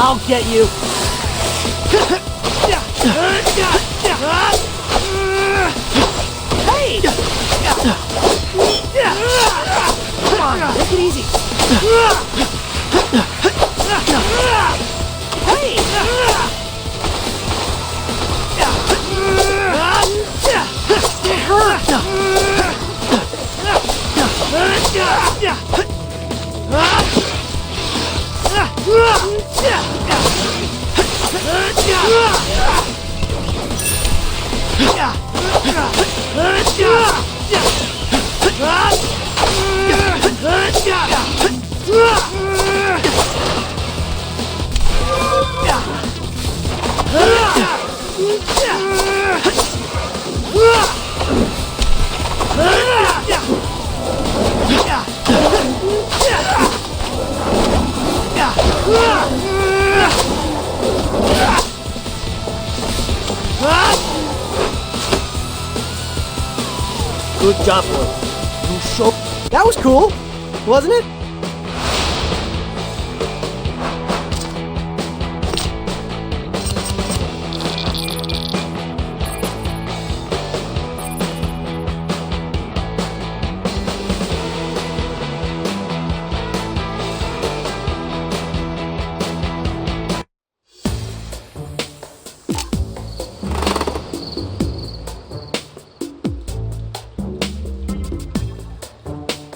I'll get you. Hey! Come on, take it easy. Hey! It hurt! Good job, boy. You showed. That was cool, wasn't it?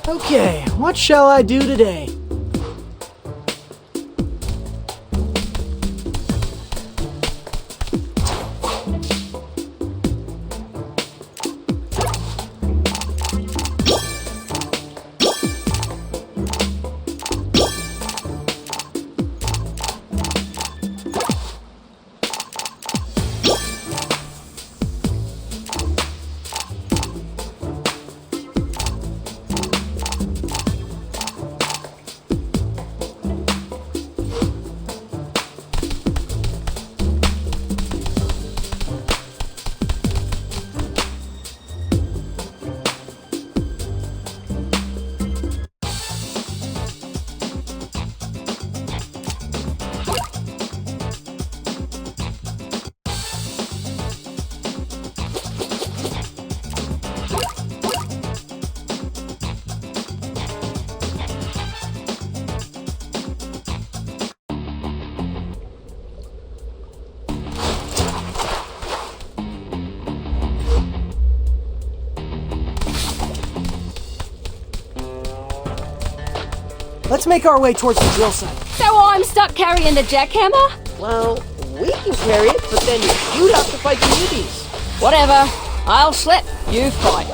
Okay, what shall I do today? Let's make our way towards the drill site. So I'm stuck carrying the jackhammer? Well, we can carry it, but then you'd have to fight the mutants. Whatever. I'll slip. You fight.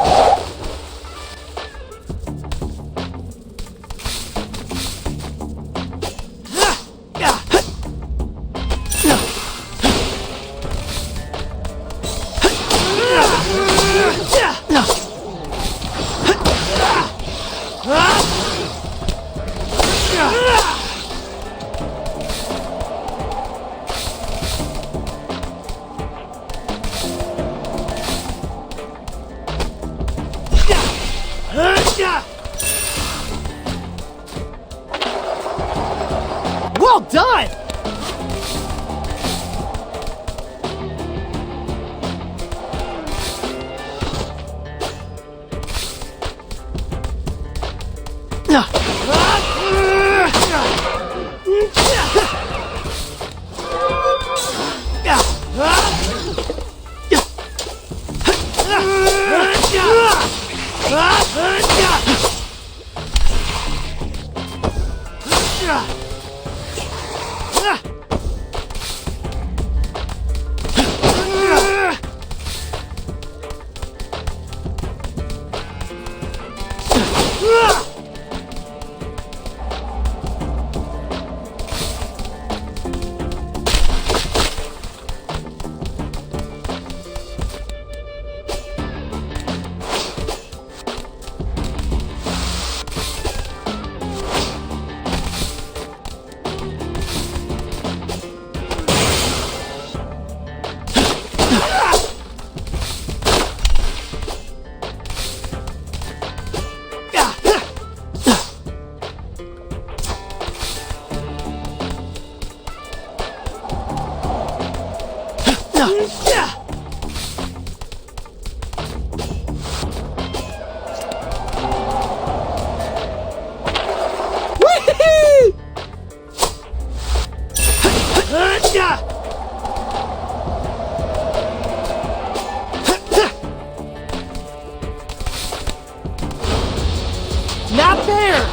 Not there!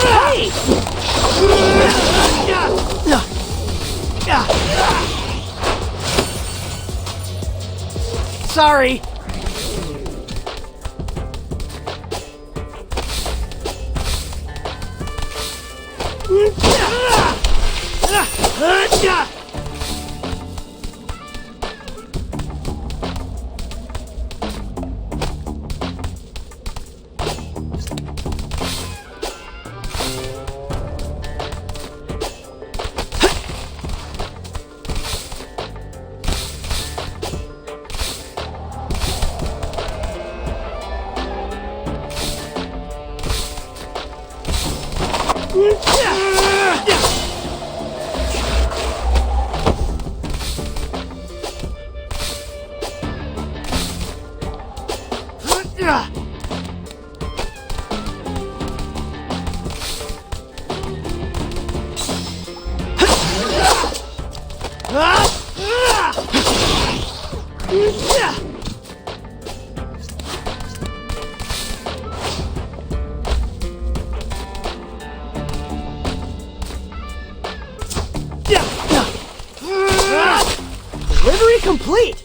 Hey! Sorry. Delivery complete!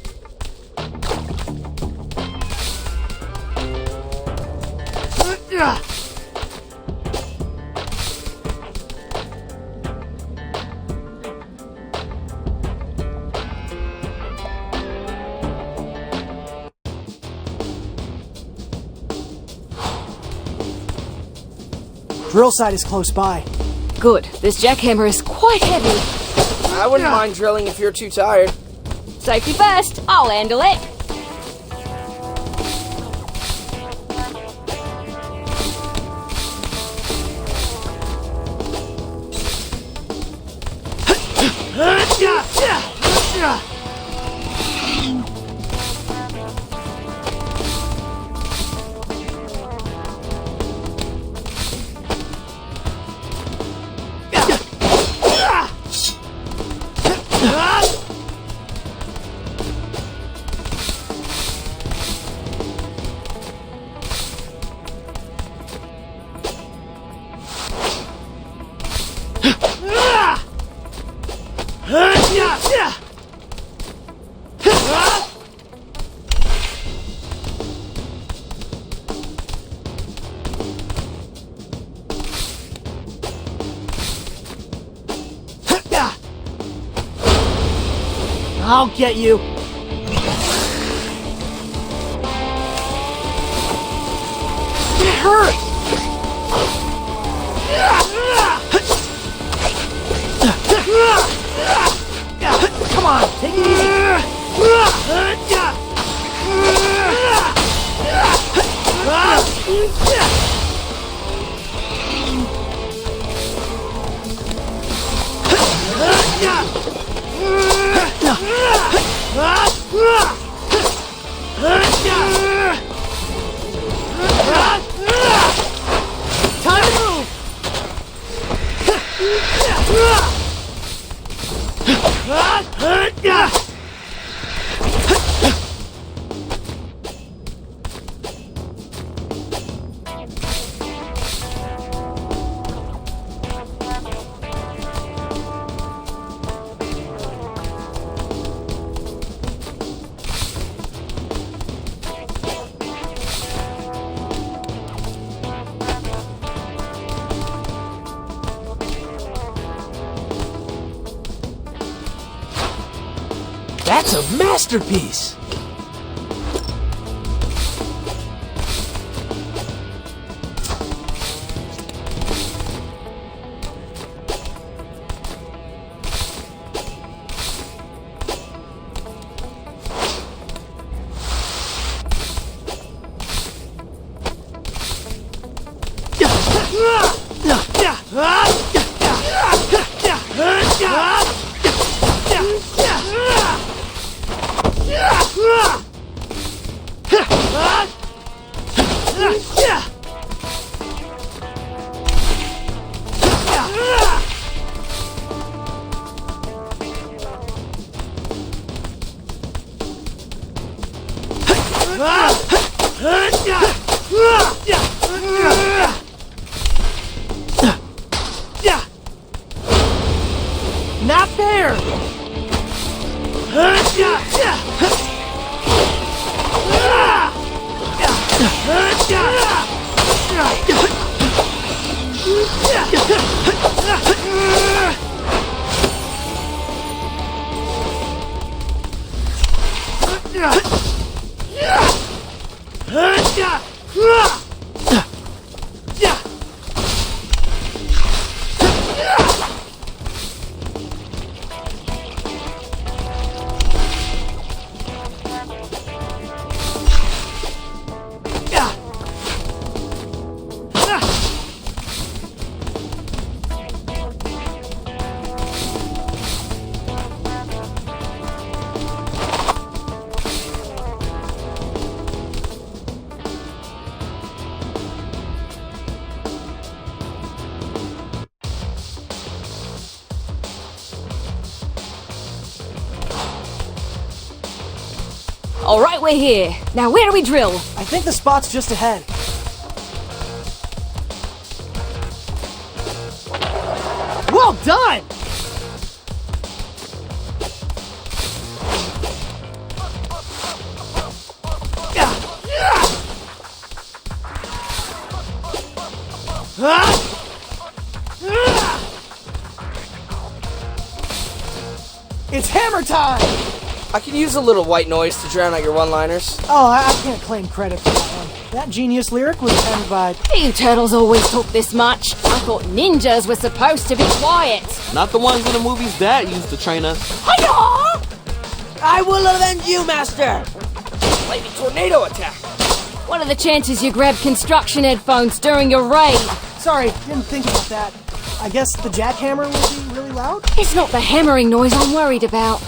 Drill site is close by. Good. This jackhammer is quite heavy. I wouldn't mind drilling if you're too tired. Safety first. I'll handle it. I'll get you. It hurts. Come on, take it easy. Time to move. That's a masterpiece! Not fair! Alright, we're here. Now where do we drill? I think the spot's just ahead. Well done! It's hammer time! I can use a little white noise to drown out your one-liners. Oh, I can't claim credit for that one. That genius lyric was penned by... You turtles always talk this much. I thought ninjas were supposed to be quiet. Not the ones in the movies Dad used to train us. Hi-yah! I will avenge you, Master! Lightning tornado attack! What are the chances you grabbed construction headphones during your raid? Sorry, didn't think about that. I guess the jackhammer will be really loud? It's not the hammering noise I'm worried about.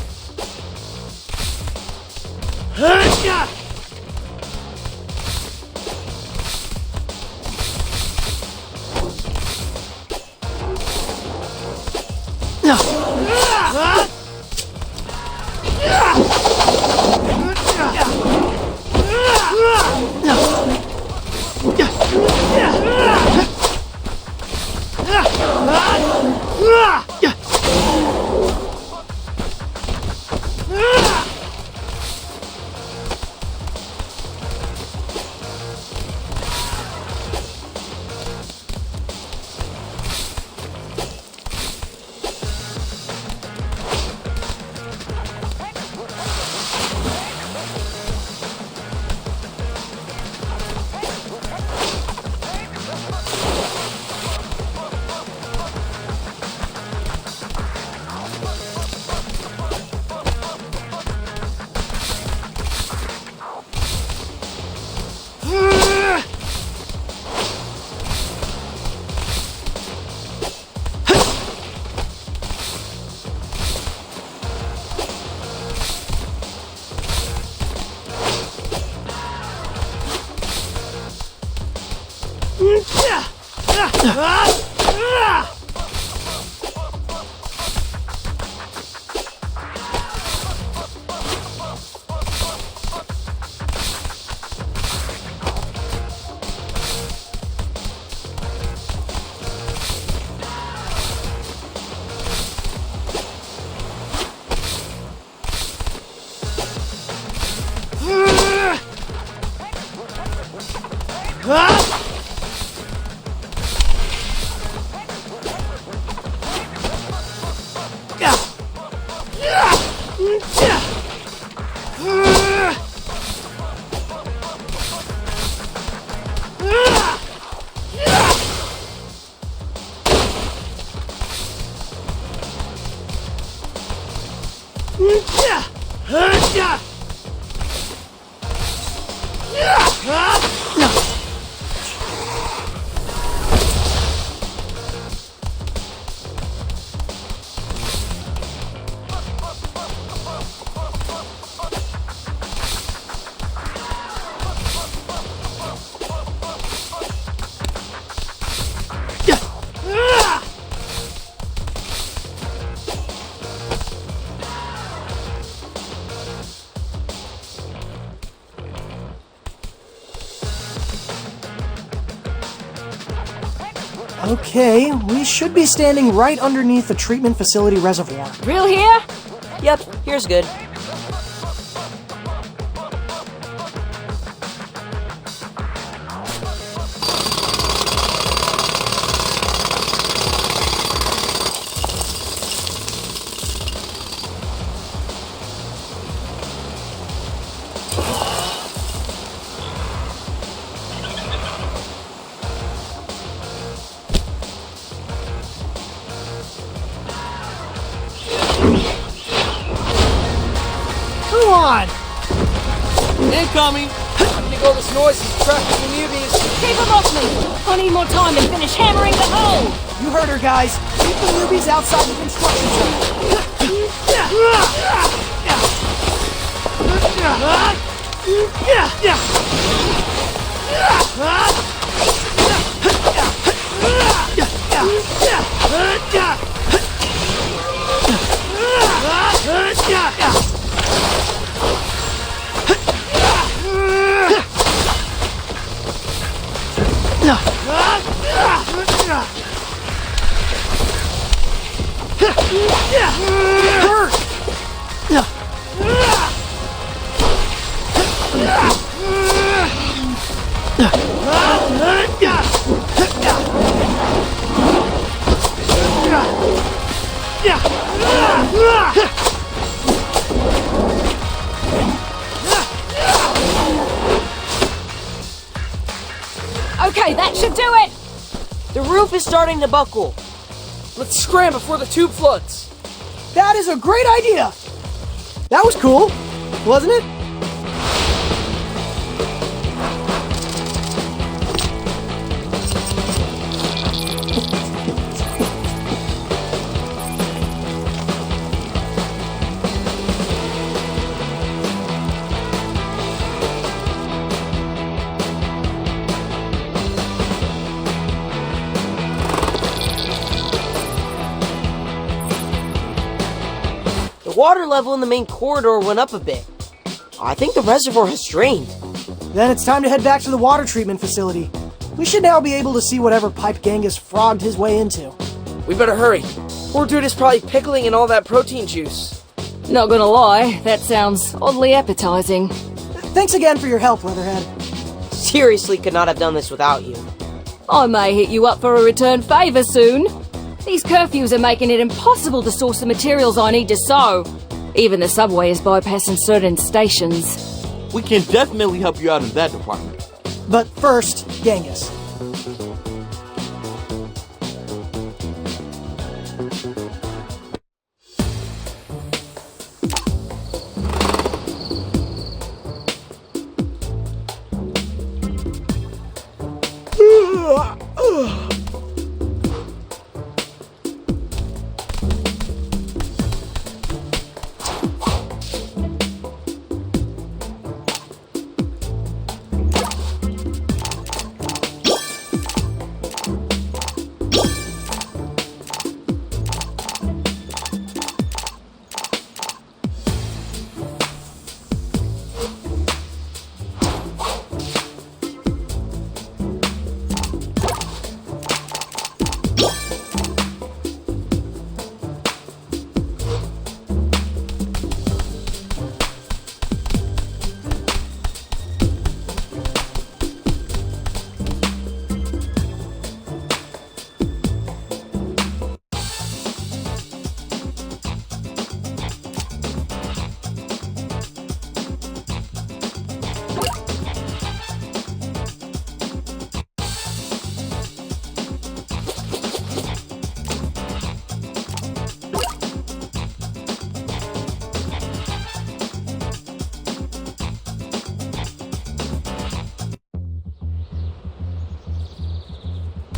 Okay, we should be standing right underneath the treatment facility reservoir. Real here? Yep, here's good. Come on! Incoming! I think all this noise is attracting the mutants. Keep them off me! I need more time to finish hammering the hole! You heard her, guys. Keep the newbies outside the construction Okay, that should do it! The roof is starting to buckle. Let's scram before the tube floods. That is a great idea! That was cool, wasn't it? The water level in the main corridor went up a bit. I think the reservoir has drained. Then it's time to head back to the water treatment facility. We should now be able to see whatever pipe Genghis frogged his way into. We better hurry. Poor dude is probably pickling in all that protein juice. Not gonna lie, that sounds oddly appetizing. Thanks again for your help, Leatherhead. Seriously could not have done this without you. I may hit you up for a return favour soon. These curfews are making it impossible to source the materials I need to sew. Even the subway is bypassing certain stations. We can definitely help you out in that department. But first, Genghis.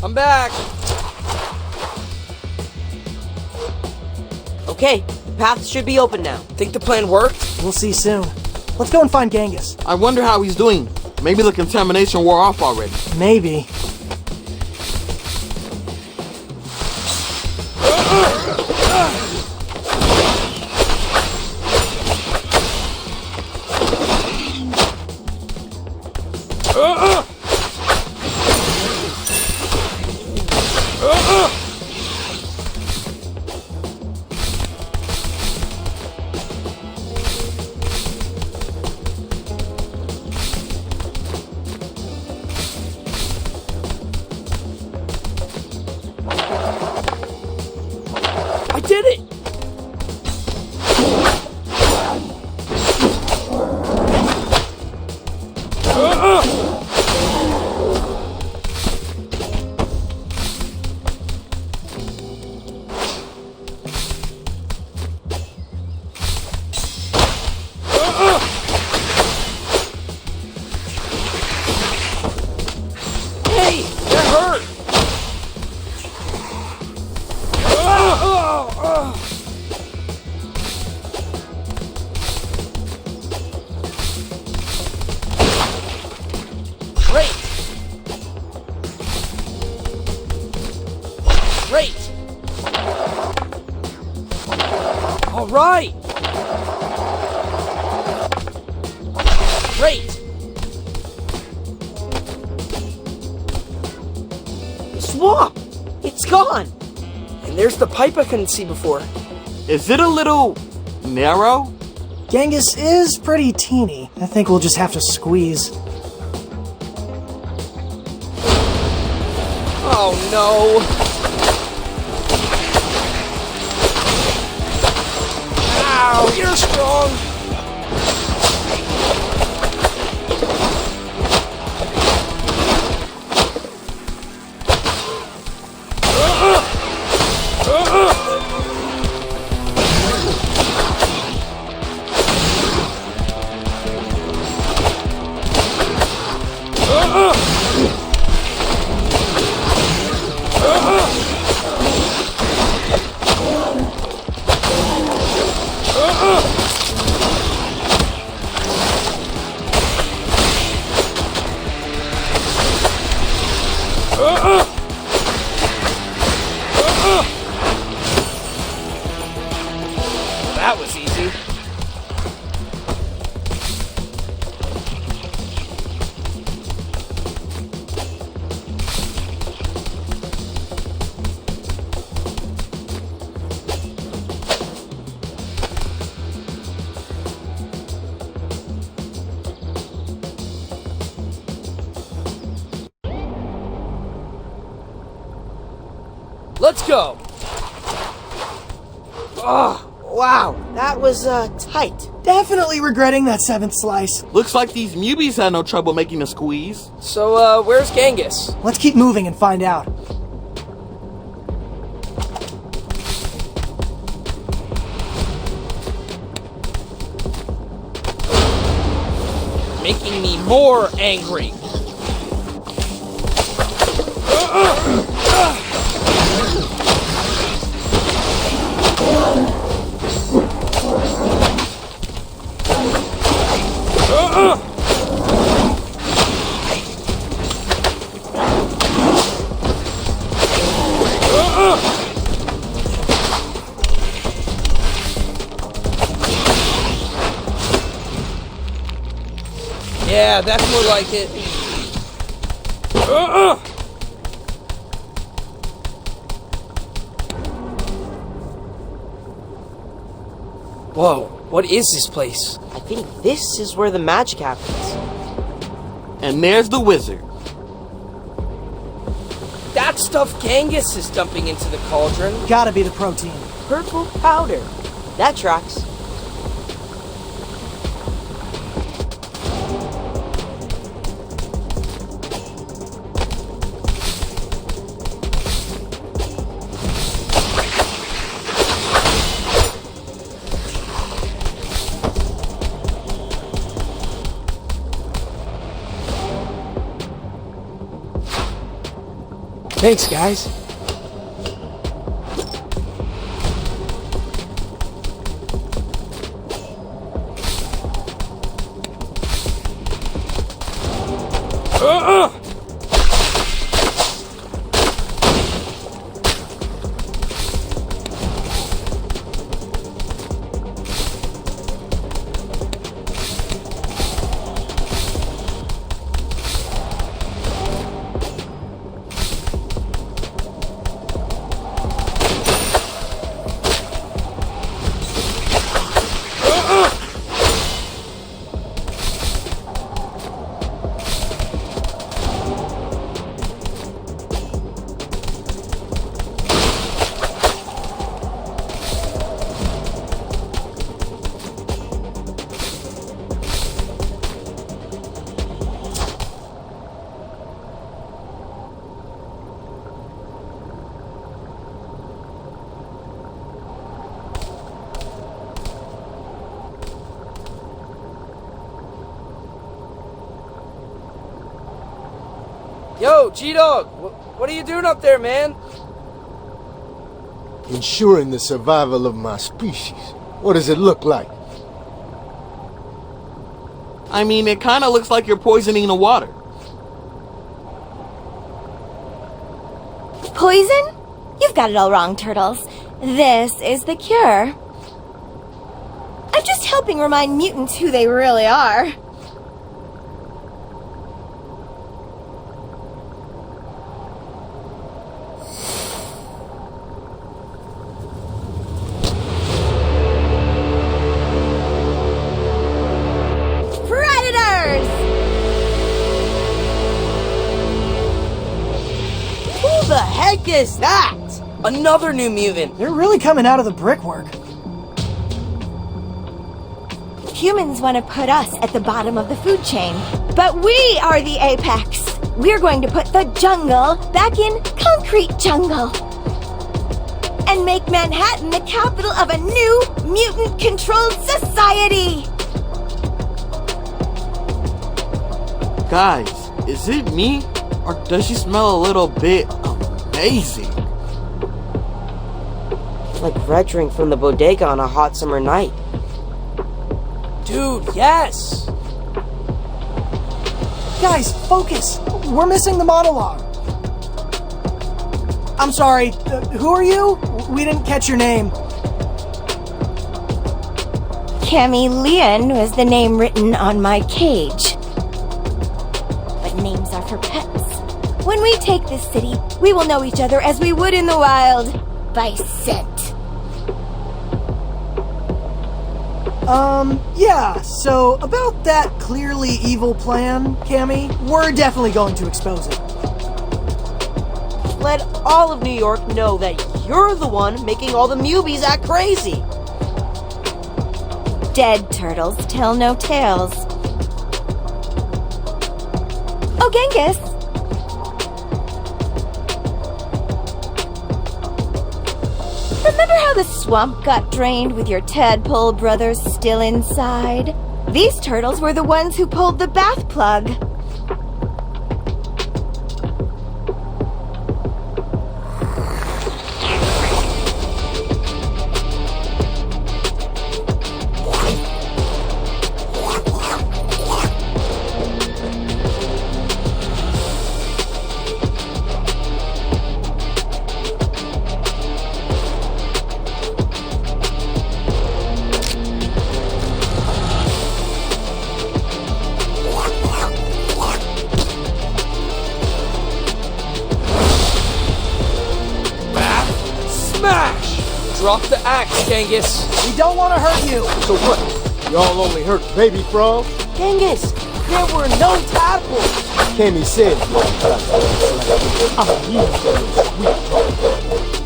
I'm back. Okay, the path should be open now. Think the plan worked? We'll see soon. Let's go and find Genghis. I wonder how he's doing. Maybe the contamination wore off already. Maybe. Hey, that hurt! Great! Great! All right! Great! Swamp! It's gone! And there's the pipe I couldn't see before. Is it a little narrow? Genghis is pretty teeny. I think we'll just have to squeeze. Oh no! Ow, you're strong! That was easy. Let's go! Oh, wow, that was, tight. Definitely regretting that 7th slice. Looks like these mubies had no trouble making a squeeze. So, where's Genghis? Let's keep moving and find out. Making me more angry. Yeah, that's more like it. Whoa, what is this place? I think this is where the magic happens. And there's the wizard. That stuff Genghis is dumping into the cauldron. Gotta be the protein. Purple powder. That tracks. Thanks, guys. Yo, G-Dog, what are you doing up there, man? Ensuring the survival of my species. What does it look like? I mean, it kind of looks like you're poisoning the water. Poison? You've got it all wrong, Turtles. This is the cure. I'm just helping remind mutants who they really are. Predators! Who the heck is that? Another new mutant. They're really coming out of the brickwork. Humans want to put us at the bottom of the food chain, but we are the apex. We're going to put the jungle back in concrete jungle and make Manhattan the capital of a new mutant-controlled society. Guys, is it me? Or does she smell a little bit amazing? Like red drink from the bodega on a hot summer night. Dude, yes! Guys, focus! We're missing the monologue. I'm sorry, who are you? We didn't catch your name. Cammy Leon was the name written on my cage. But names are for pets. When we take this city, we will know each other as we would in the wild, by scent. Yeah, so about that clearly evil plan, Cammy, we're definitely going to expose it. Let all of New York know that you're the one making all the mubies act crazy. Dead turtles tell no tales. Oh, Genghis! Remember how the swamp got drained with your tadpole brothers still inside? These turtles were the ones who pulled the bath plug. Drop the axe, Genghis. We don't want to hurt you. So what? Y'all only hurt baby frogs? Genghis, there were no tadpoles. Cammy said, I'll use those sweet talk.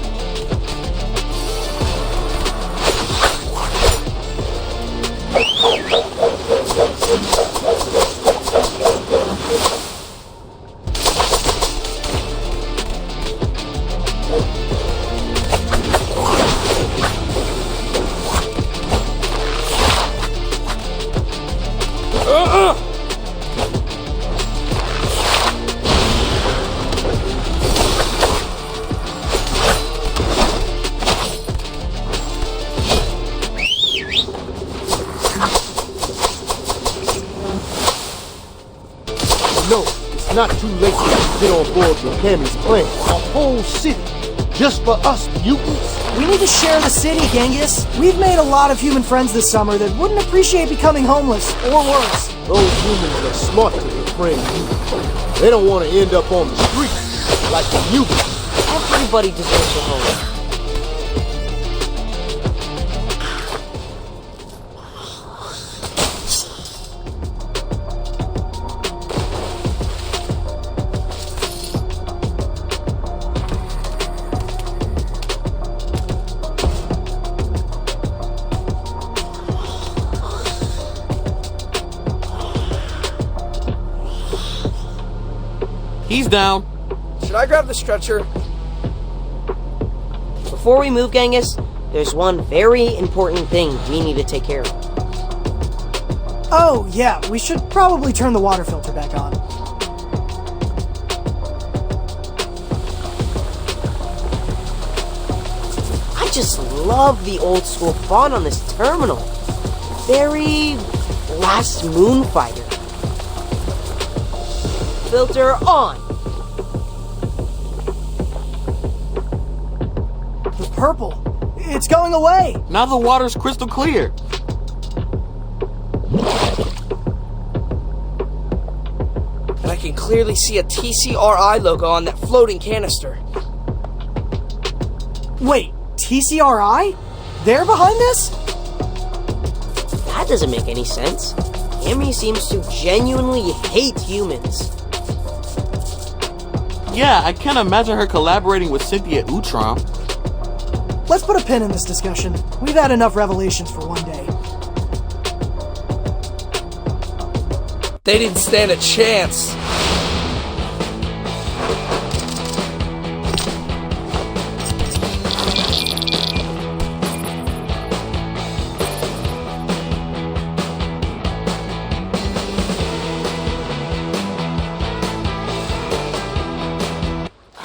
No, it's not too late to get on board with Cammy's plan. A whole city, just for us mutants? We need to share the city, Genghis. We've made a lot of human friends this summer that wouldn't appreciate becoming homeless, or worse. Those humans are smart to befriend you. They don't want to end up on the street like the mutants. Everybody deserves a home. He's down. Should I grab the stretcher? Before we move, Genghis, there's one very important thing we need to take care of. Oh, yeah, we should probably turn the water filter back on. just love the old school font on this terminal. Very Last Moonfighter. Filter on. The purple. It's going away. Now the water's crystal clear. And I can clearly see a TCRI logo on that floating canister. Wait, TCRI? They're behind this? That doesn't make any sense. Cammy seems to genuinely hate humans. Yeah, I can't imagine her collaborating with Cynthia Utrom. Let's put a pin in this discussion. We've had enough revelations for one day. They didn't stand a chance.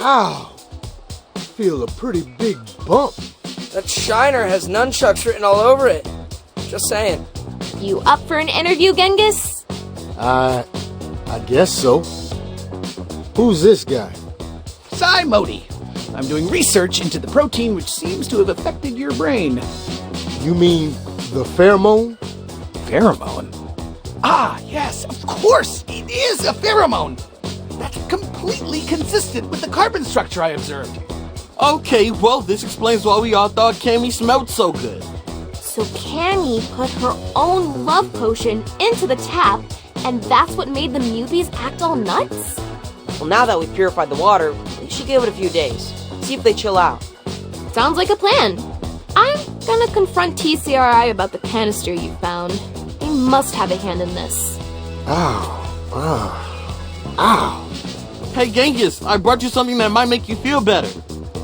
Ow! Feel a pretty big bump. That shiner has nunchucks written all over it. Just saying. You up for an interview, Genghis? I guess so. Who's this guy? Modi. I'm doing research into the protein which seems to have affected your brain. You mean the pheromone? Pheromone? Ah, yes, of course, it is a pheromone. That's completely consistent with the carbon structure I observed. Okay, well, this explains why we all thought Cammy smelled so good. So Cammy put her own love potion into the tap, and that's what made the Mubies act all nuts? Well, now that we've purified the water, we should give it a few days. See if they chill out. Sounds like a plan. I'm gonna confront TCRI about the canister you found. They must have a hand in this. Ow. Hey, Genghis, I brought you something that might make you feel better.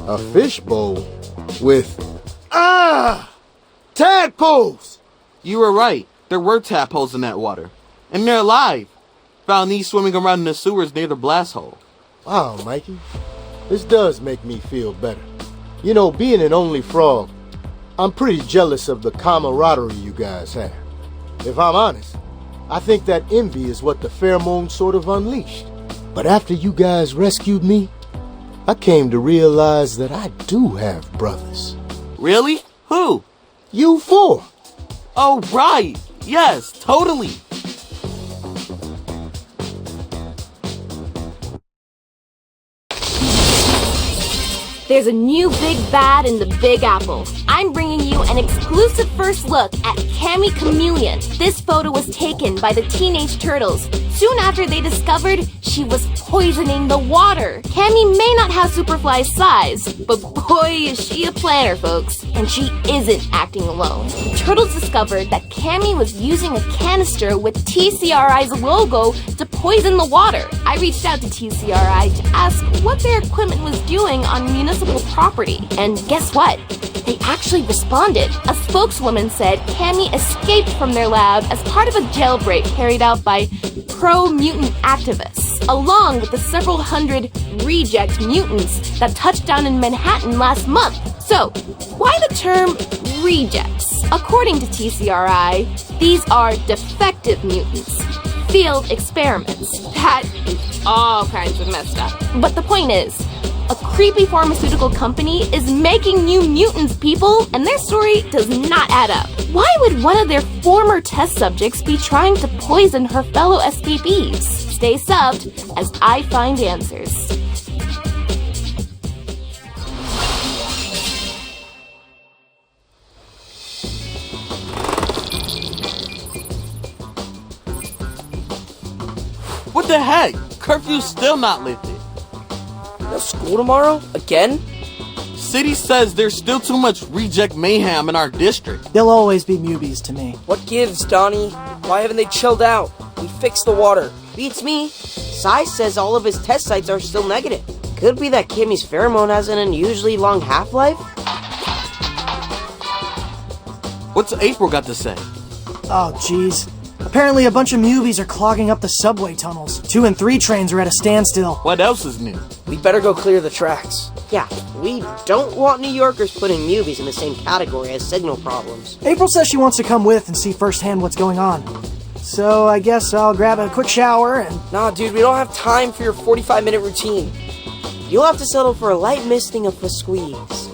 A fishbowl with... tadpoles! You were right. There were tadpoles in that water. And they're alive. Found these swimming around in the sewers near the blast hole. Wow, Mikey. This does make me feel better. You know, being an only frog, I'm pretty jealous of the camaraderie you guys have. If I'm honest, I think that envy is what the pheromone sort of unleashed. But after you guys rescued me, I came to realize that I do have brothers. Really? Who? You four. Oh, right. Yes, totally. There's a new big bad in the Big Apple. I'm bringing you an exclusive first look at Cammy Chameleon. This photo was taken by the Teenage Turtles soon after they discovered she was poisoning the water. Cammy may not have Superfly's size, but boy is she a planner, folks. And she isn't acting alone. The Turtles discovered that Cammy was using a canister with TCRI's logo to poison the water. I reached out to TCRI to ask what their equipment was doing on municipal property. And guess what? They actually responded. A spokeswoman said Cammy escaped from their lab as part of a jailbreak carried out by pro-mutant activists, along with the several hundred reject mutants that touched down in Manhattan last month. So, why the term rejects? According to TCRI, these are defective mutants. Field experiments. That is all kinds of messed up. But the point is, a creepy pharmaceutical company is making new mutants, people, and their story does not add up. Why would one of their former test subjects be trying to poison her fellow escapees? Stay subbed as I find answers. What the heck? Curfew's still not lifted. No school tomorrow? Again? City says there's still too much reject mayhem in our district. They'll always be Mubies to me. What gives, Donnie? Why haven't they chilled out? We fixed the water. Beats me. Sai says all of his test sites are still negative. Could be that Kimmy's pheromone has an unusually long half-life? What's April got to say? Oh, jeez. Apparently a bunch of movies are clogging up the subway tunnels. 2 and 3 trains are at a standstill. What else is new? We better go clear the tracks. Yeah, we don't want New Yorkers putting movies in the same category as signal problems. April says she wants to come with and see firsthand what's going on. So I guess I'll grab a quick shower and... Nah, dude, we don't have time for your 45-minute routine. You'll have to settle for a light misting of the squeeze.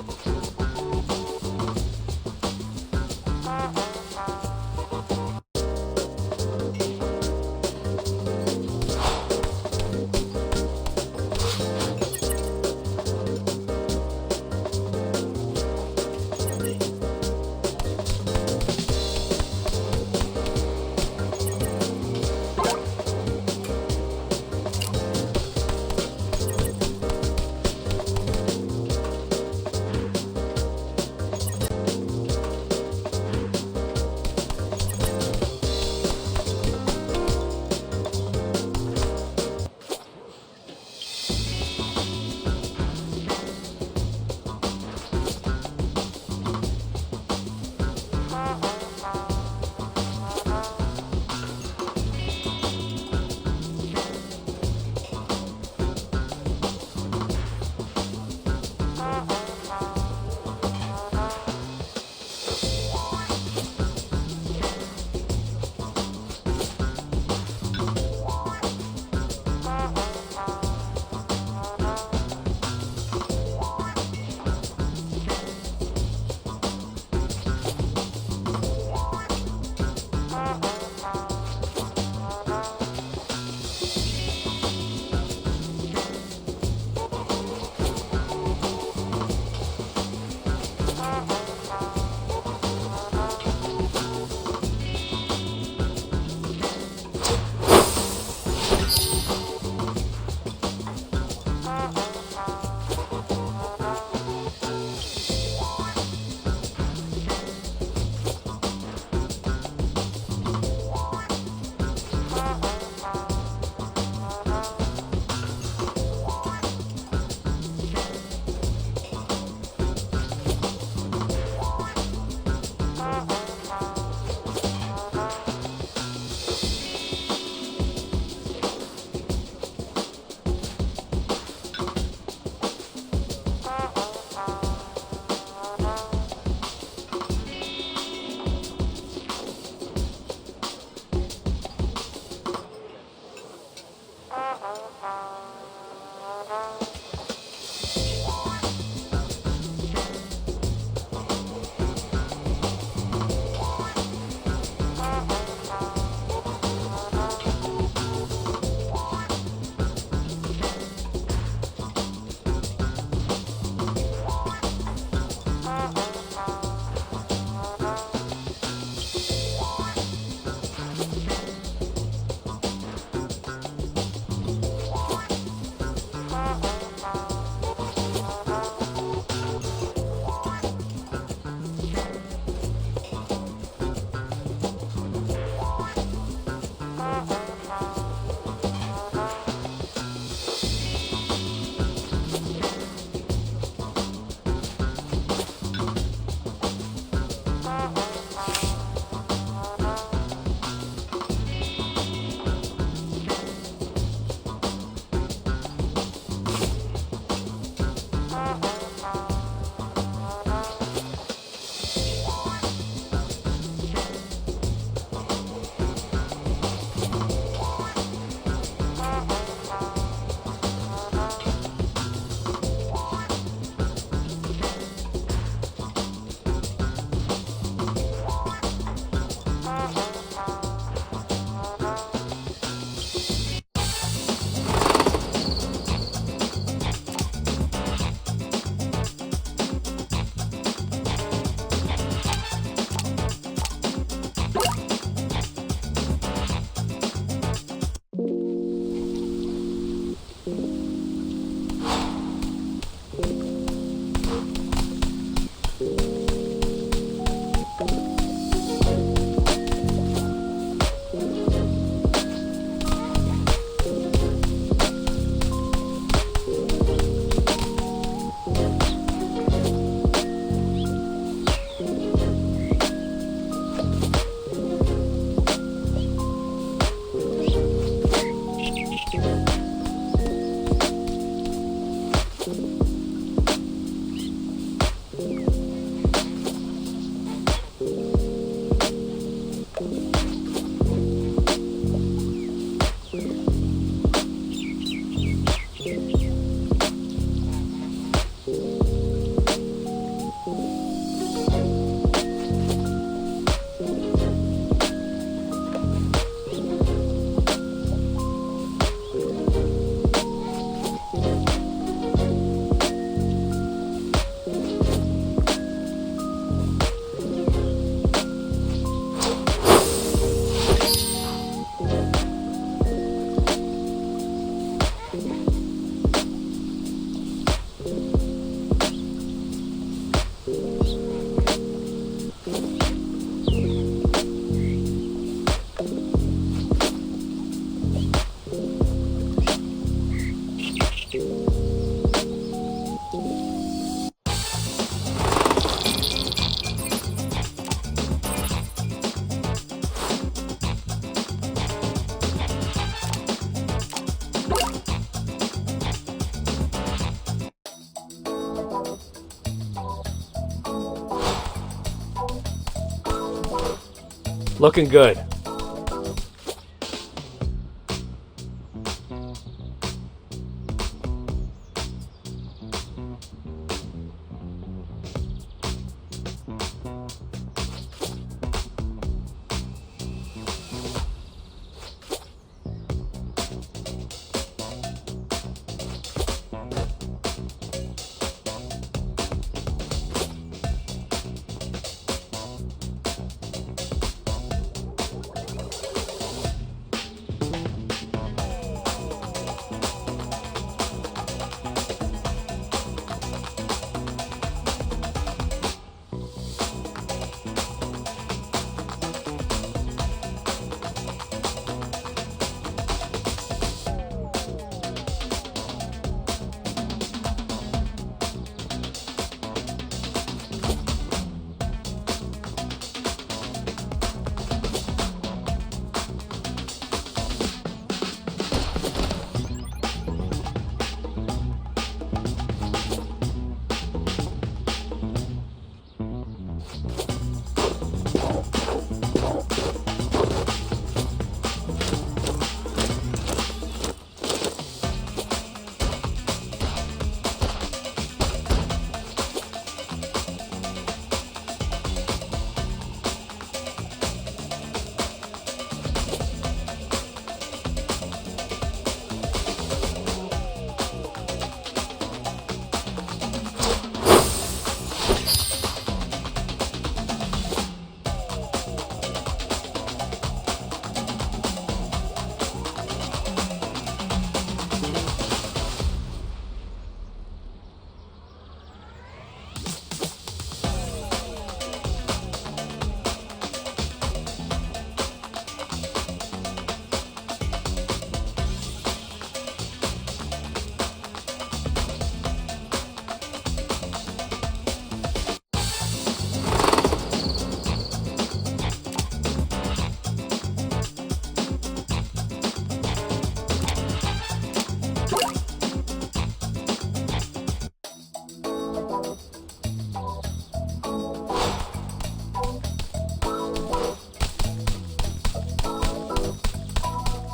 Looking good.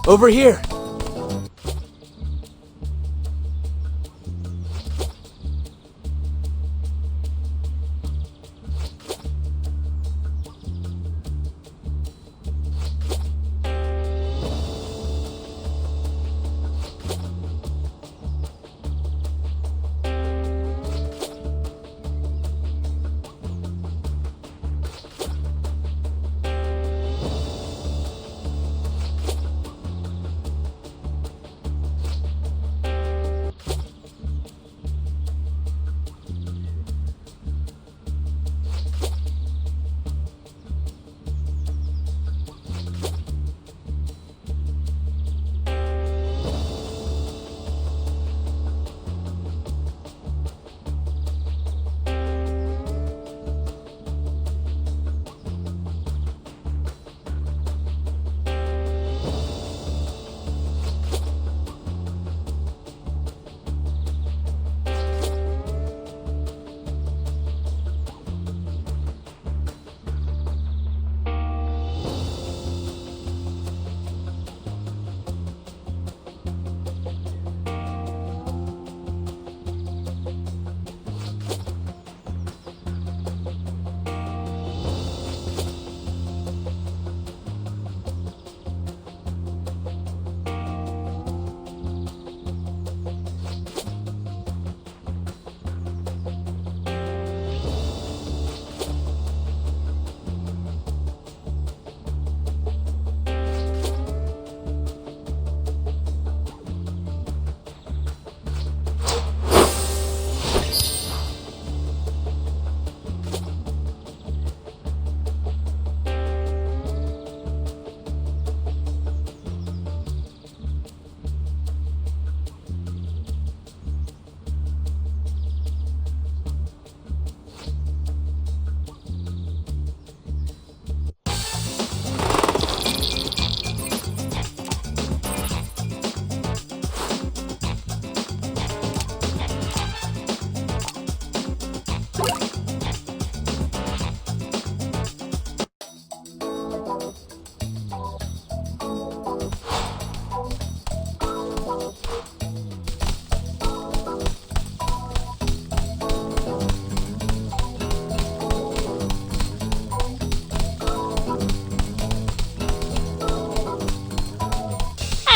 Over here.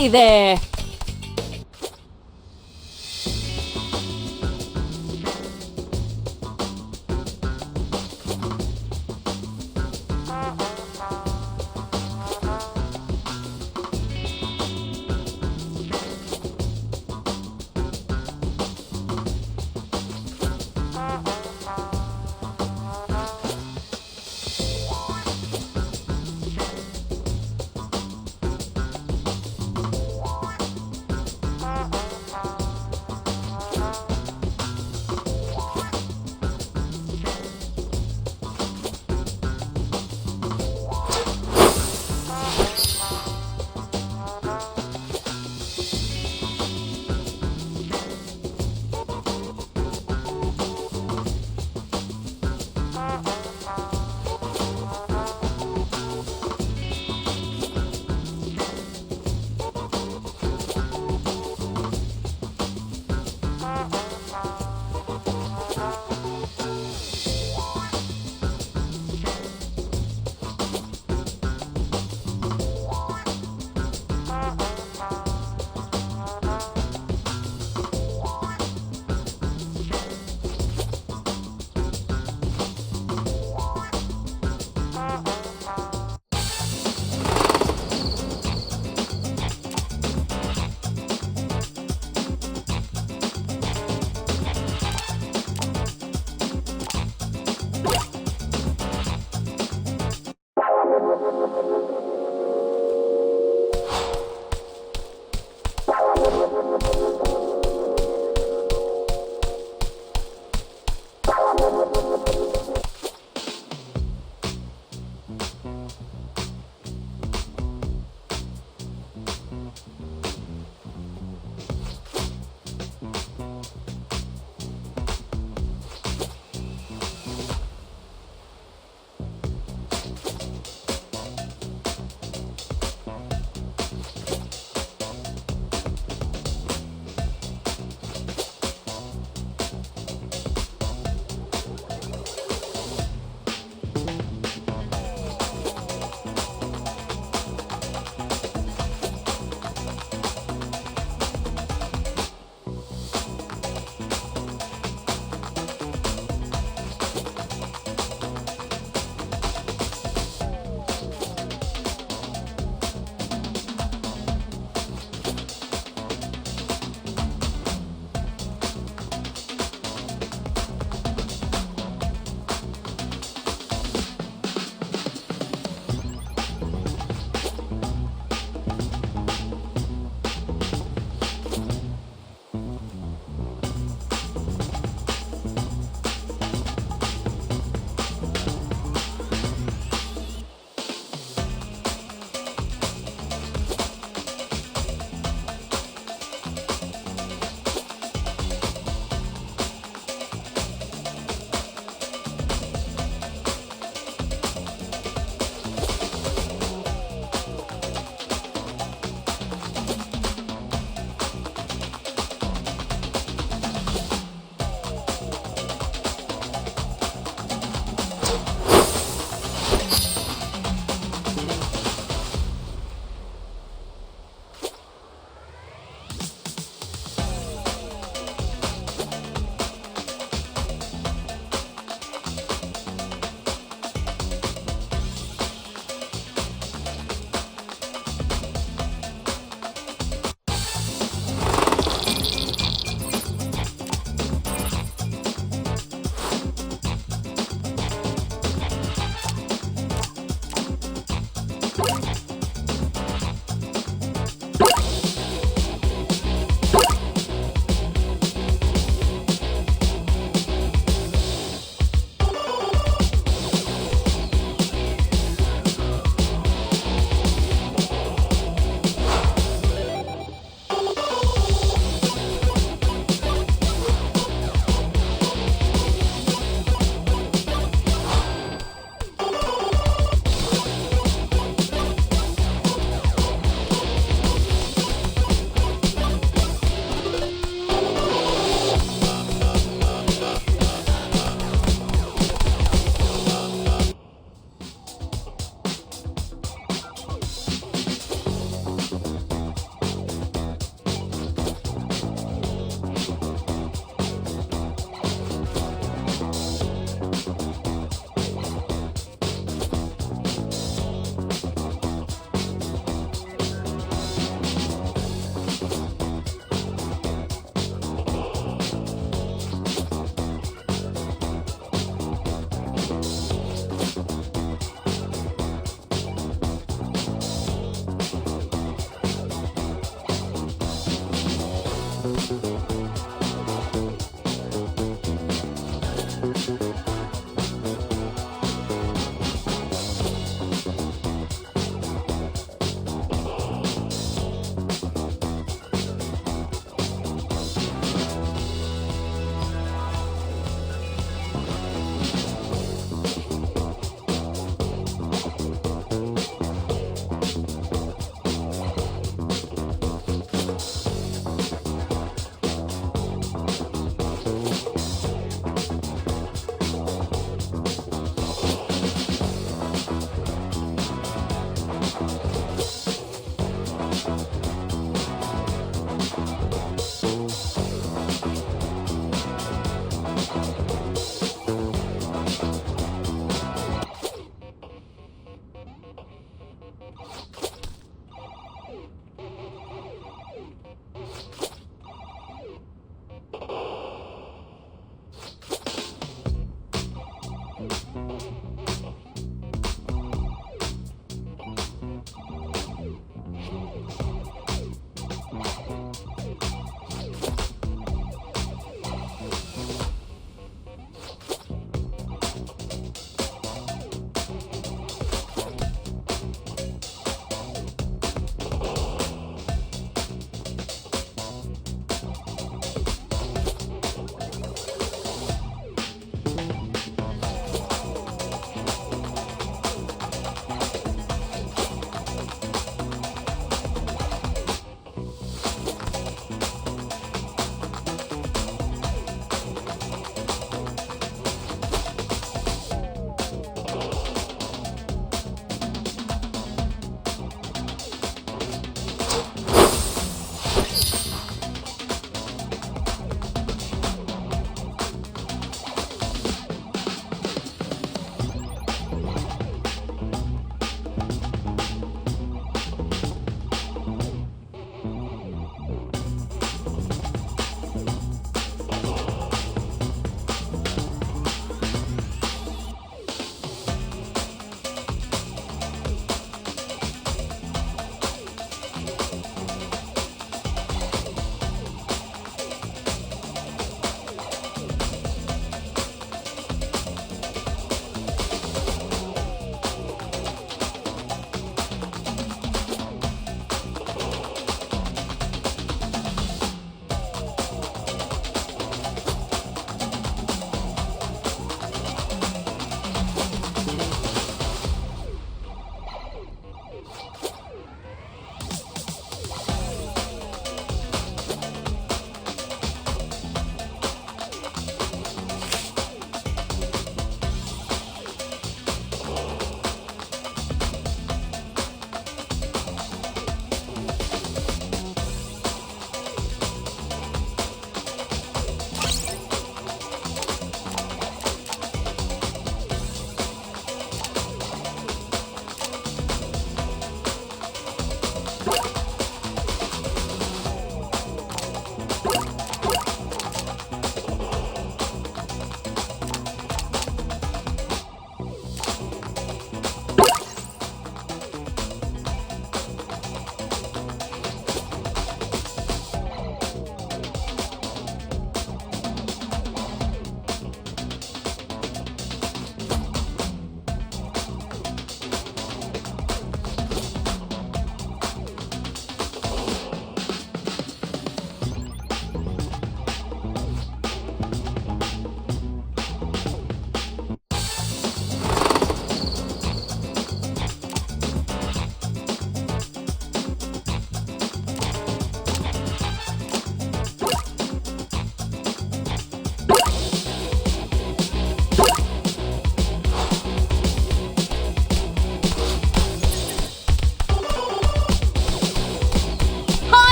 Hey there!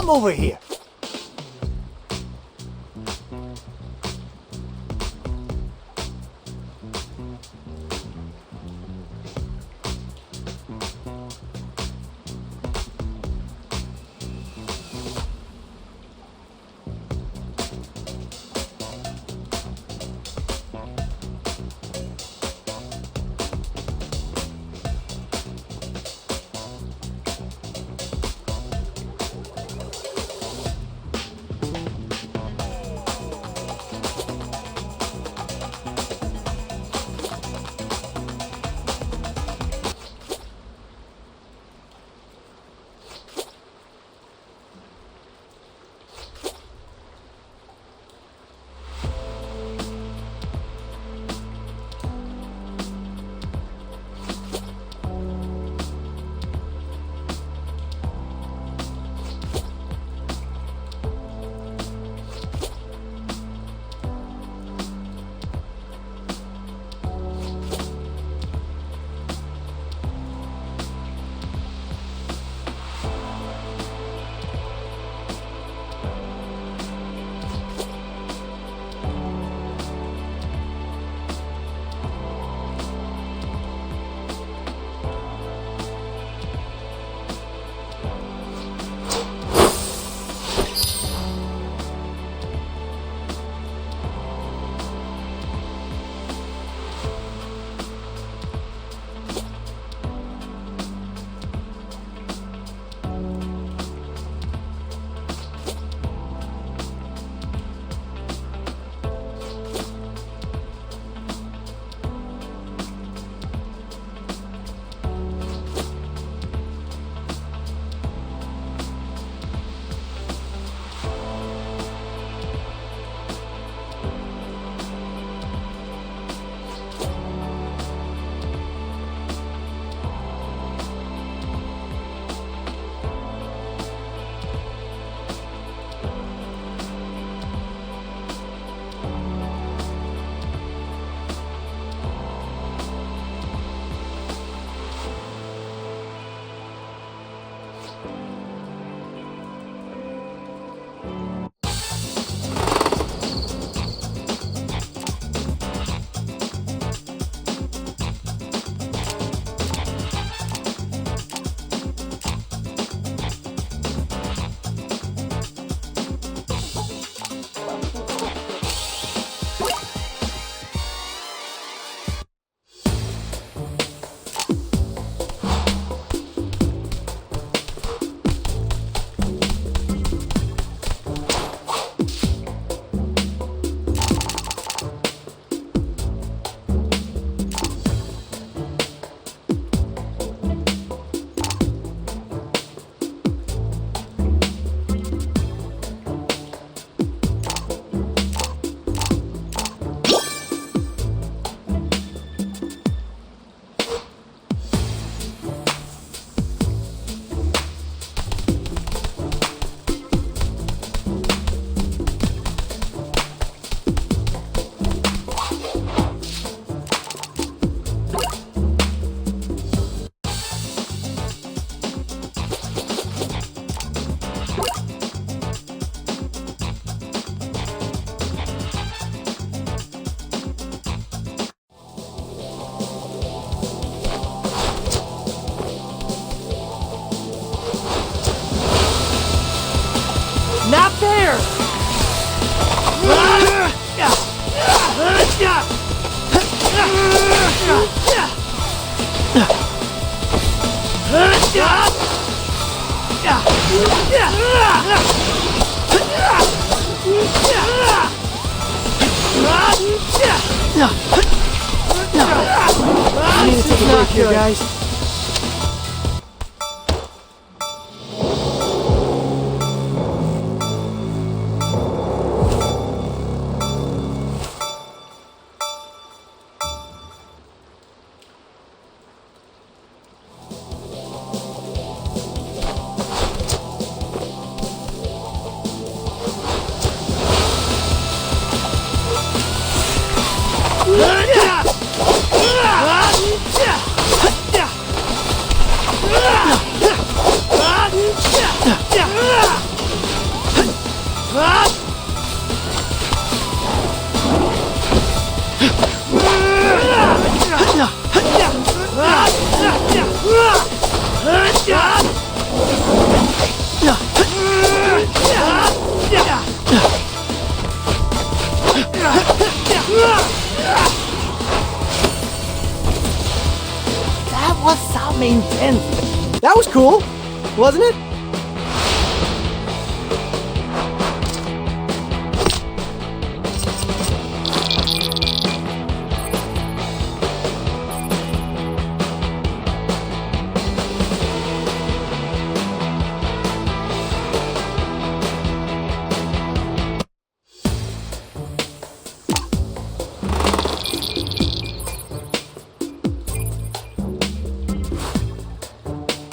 Come over here. I need to take a break here, guys. That was some intense. That was cool, wasn't it?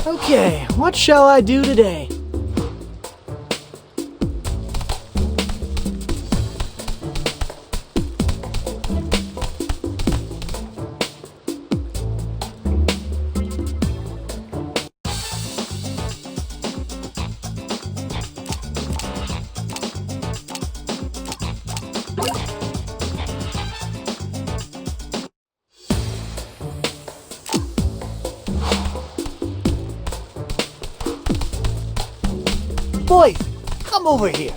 Okay, what shall I do today? Boys, come over here.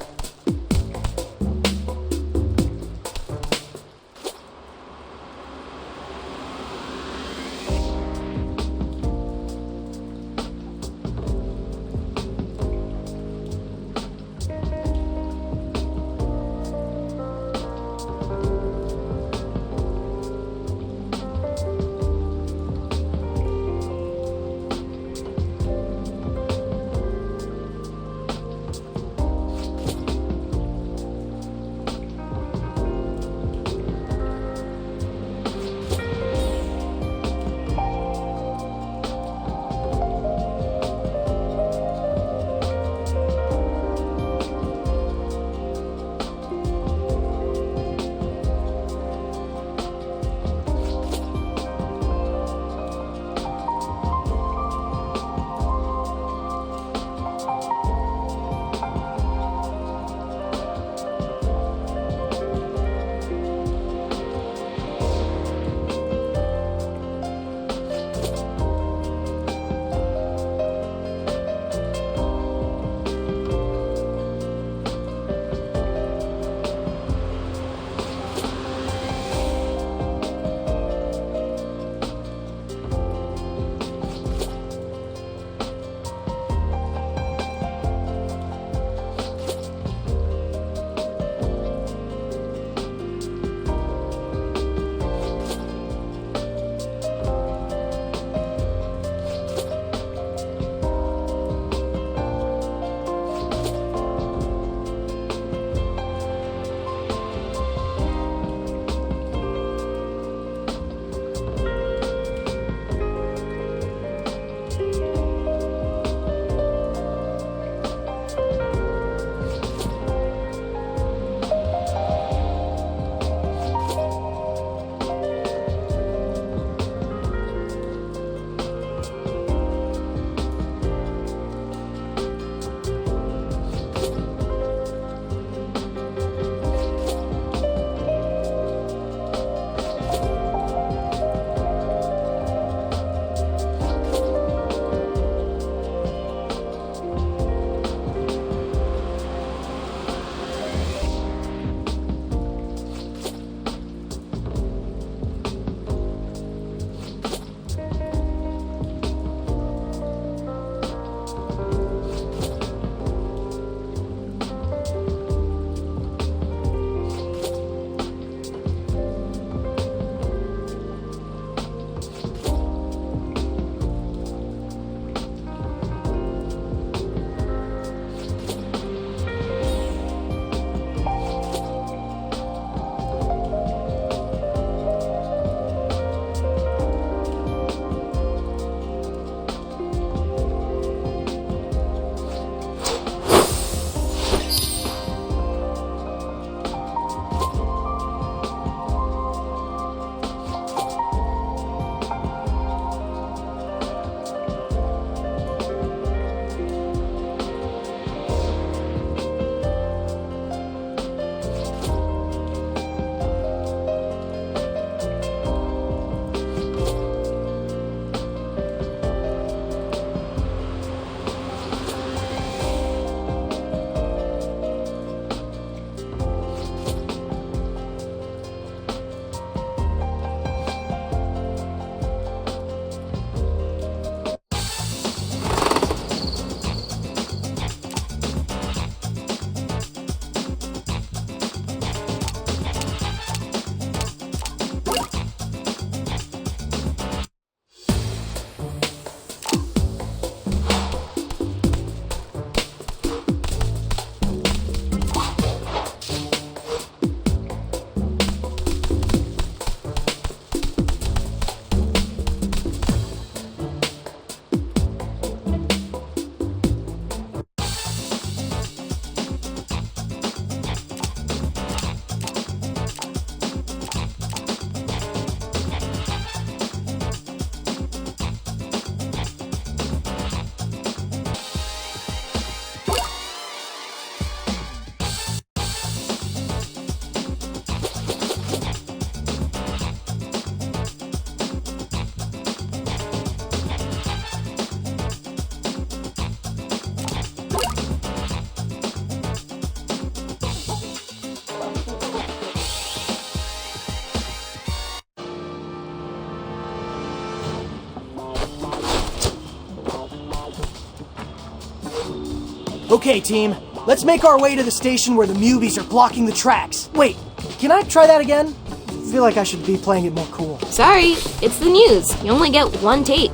Okay, team. Let's make our way to the station where the Mubies are blocking the tracks. Wait, can I try that again? I feel like I should be playing it more cool. Sorry, it's the news. You only get one take.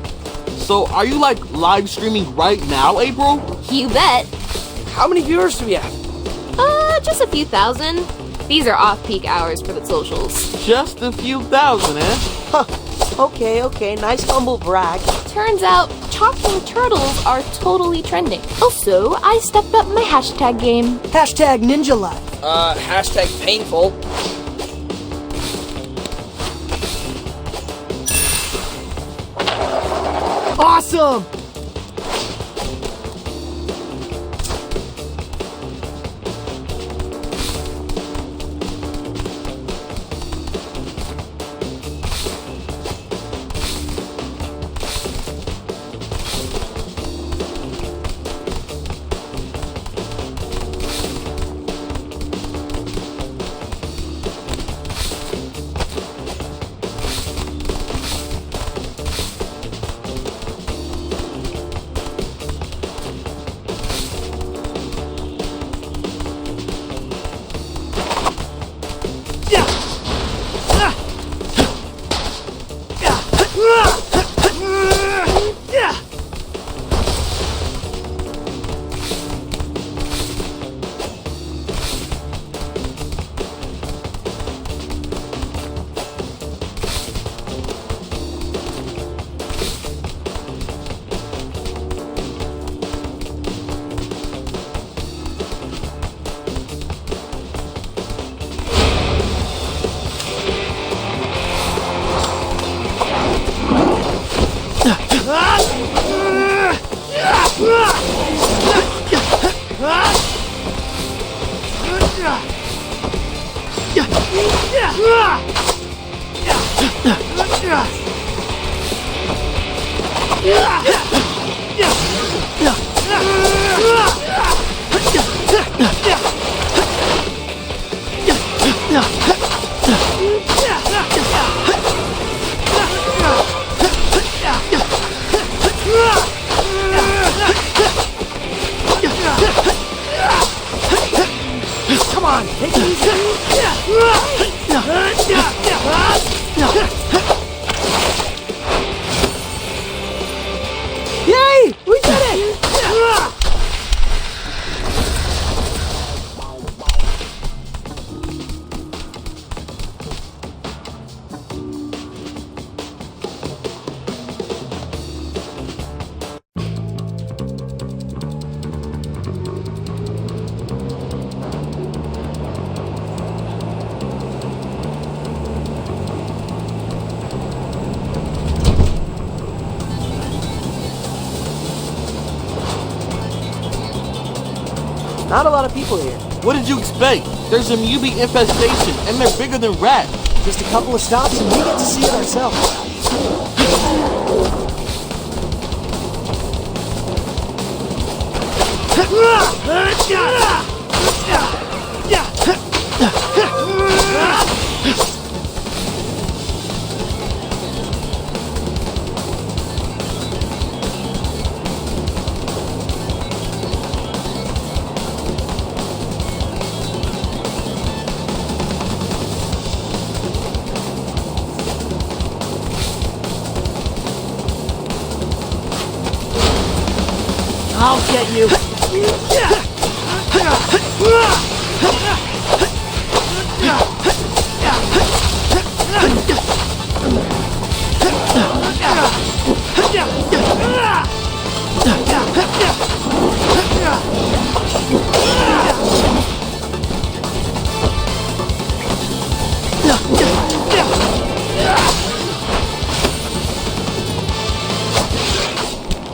So, are you like live streaming right now, April? You bet. How many viewers do we have? Just a few thousand. These are off-peak hours for the socials. Just a few thousand, eh? Huh. Okay. Nice humble brag. Turns out, talking turtles are totally trending. Also, I stepped up my hashtag game. Hashtag Ninja Life. Hashtag painful. Awesome! Come on, take it easy. Yay! We did it! Not a lot of people here. What did you expect? There's a Mubie infestation, and they're bigger than rats. Just a couple of stops and we get to see it ourselves. I'll get you.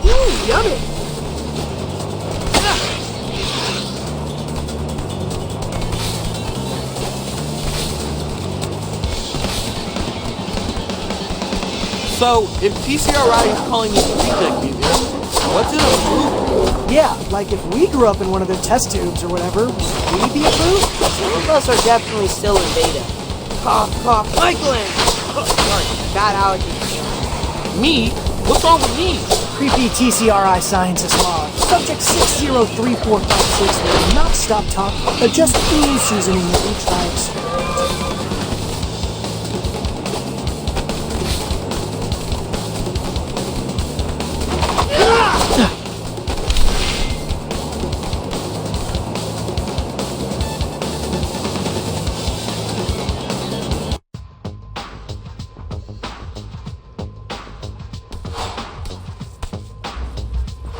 Ooh, yummy. So, if TCRI is calling me reject mutant, what's it approved? Yeah, like if we grew up in one of their test tubes or whatever, would we be approved? Some of us are definitely still in beta. Cough, Michelangelo! Sorry, bad allergies. Me? What's wrong with me? Creepy TCRI scientist log. Subject 603456 will not stop talking, but just ooze seasoning with each eye experiment.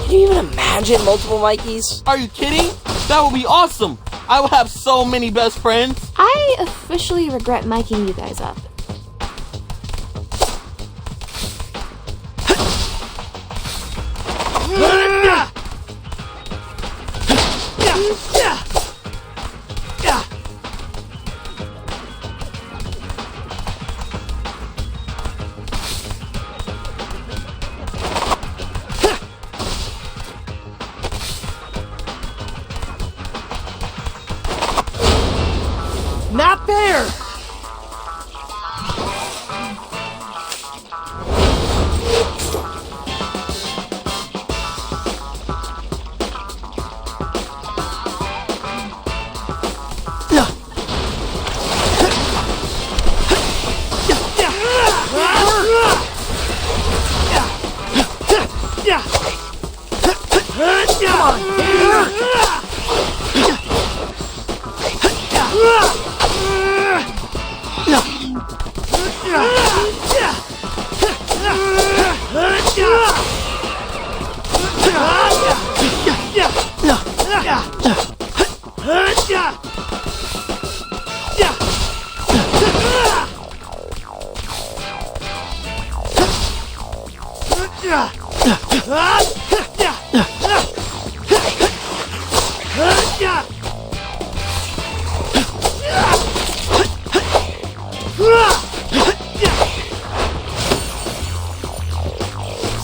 Can you even imagine multiple Mikeys? Are you kidding? That would be awesome. I would have so many best friends. I officially regret miking you guys up. Not fair!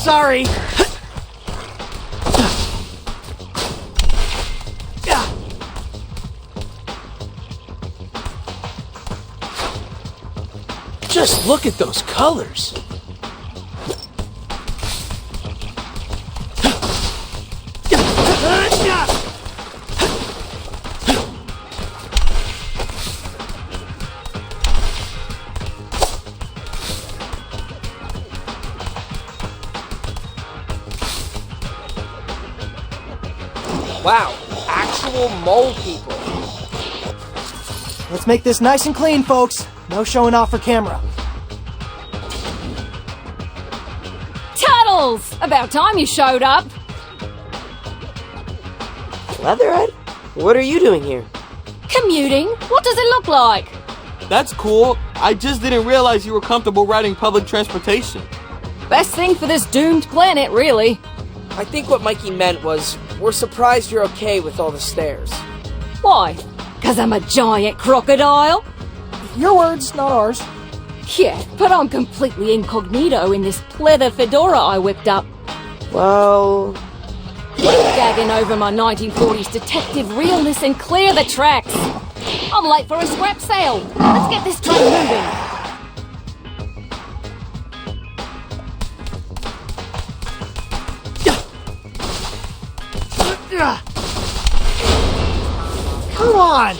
Sorry. Just look at those colors. Wow, actual mole people. Let's make this nice and clean, folks. No showing off for camera. Turtles! About time you showed up. Leatherhead? What are you doing here? Commuting? What does it look like? That's cool. I just didn't realize you were comfortable riding public transportation. Best thing for this doomed planet, really. I think what Mikey meant was, we're surprised you're okay with all the stairs. Why? 'Cause I'm a giant crocodile? Your words, not ours. Yeah, but I'm completely incognito in this pleather fedora I whipped up. Well... Gagging over my 1940s detective realness and clear the tracks. I'm late for a scrap sale. Let's get this train moving. Come on!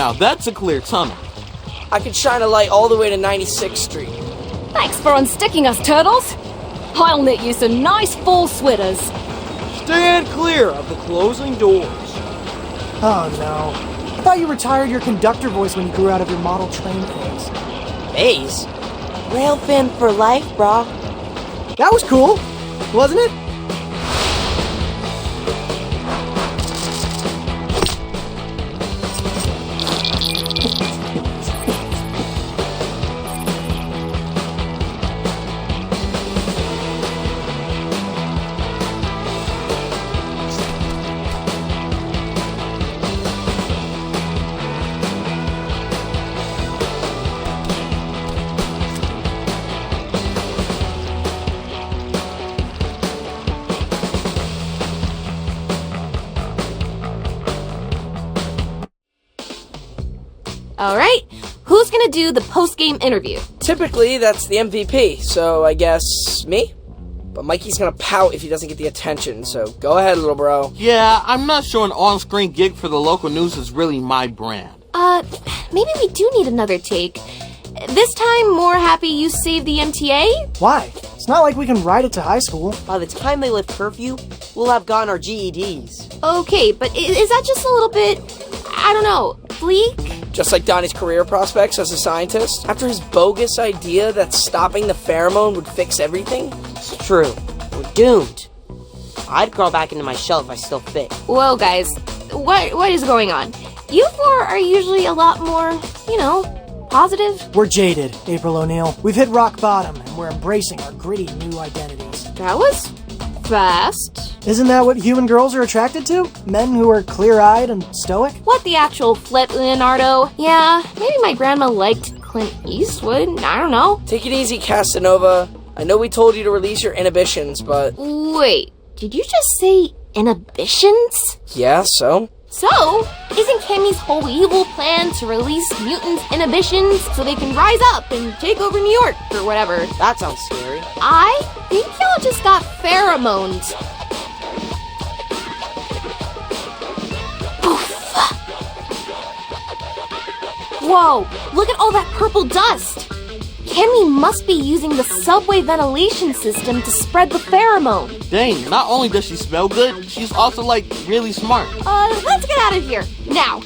Now that's a clear tunnel. I could shine a light all the way to 96th Street. Thanks for unsticking us, Turtles. I'll knit you some nice full sweaters. Stand clear of the closing doors. Oh no. I thought you retired your conductor voice when you grew out of your model train phase. Phase? Rail fan for life, brah. That was cool, wasn't it? Alright, who's gonna do the post-game interview? Typically, that's the MVP, so I guess me? But Mikey's gonna pout if he doesn't get the attention, so go ahead, little bro. Yeah, I'm not sure an on-screen gig for the local news is really my brand. Maybe we do need another take. This time, more happy you saved the MTA? Why? It's not like we can ride it to high school. By the time they lift curfew, we'll have gotten our GEDs. Okay, but is that just a little bit, I don't know, bleak? Just like Donnie's career prospects as a scientist, after his bogus idea that stopping the pheromone would fix everything? It's true. We're doomed. I'd crawl back into my shell if I still fit. Whoa, guys, what is going on? You four are usually a lot more, positive. We're jaded, April O'Neil. We've hit rock bottom, and we're embracing our gritty new identities. That was fast. Isn't that what human girls are attracted to? Men who are clear-eyed and stoic? What the actual flip, Leonardo? Yeah, maybe my grandma liked Clint Eastwood. I don't know. Take it easy, Casanova. I know we told you to release your inhibitions, but... Wait, did you just say inhibitions? Yeah, so? So, isn't Cammy's whole evil plan to release mutants' inhibitions so they can rise up and take over New York or whatever? That sounds scary. I think y'all just got pheromones. Poof. Whoa, look at all that purple dust. Cammy must be using the subway ventilation system to spread the pheromone. Dang, not only does she smell good, she's also, really smart. Let's get out of here, now.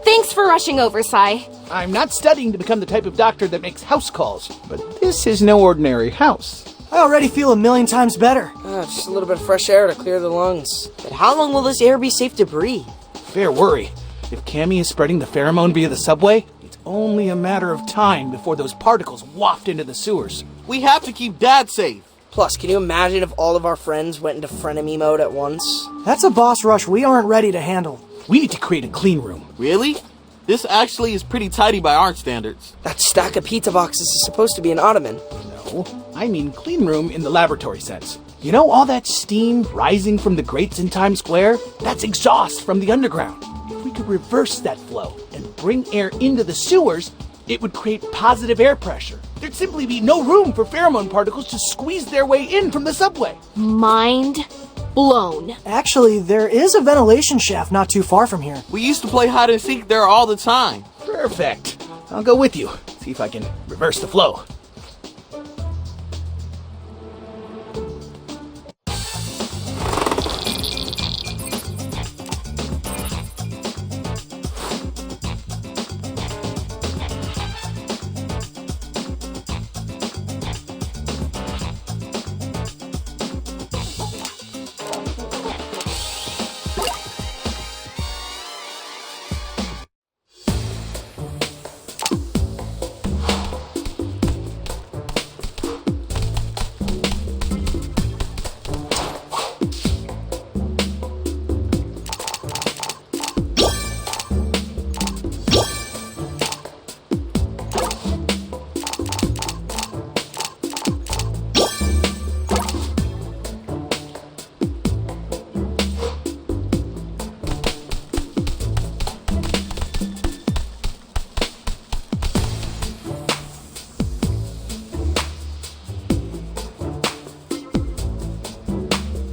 Thanks for rushing over, Sai. I'm not studying to become the type of doctor that makes house calls, but this is no ordinary house. I already feel a million times better. Just a little bit of fresh air to clear the lungs. But how long will this air be safe to breathe? Fair worry. If Cammy is spreading the pheromone via the subway, it's only a matter of time before those particles waft into the sewers. We have to keep Dad safe. Plus, can you imagine if all of our friends went into frenemy mode at once? That's a boss rush we aren't ready to handle. We need to create a clean room. Really? This actually is pretty tidy by our standards. That stack of pizza boxes is supposed to be an ottoman. No, I mean clean room in the laboratory sense. You know all that steam rising from the grates in Times Square? That's exhaust from the underground. If we could reverse that flow and bring air into the sewers, it would create positive air pressure. There'd simply be no room for pheromone particles to squeeze their way in from the subway. Mind blown. Actually, there is a ventilation shaft not too far from here. We used to play hide and seek there all the time. Perfect. I'll go with you. See if I can reverse the flow.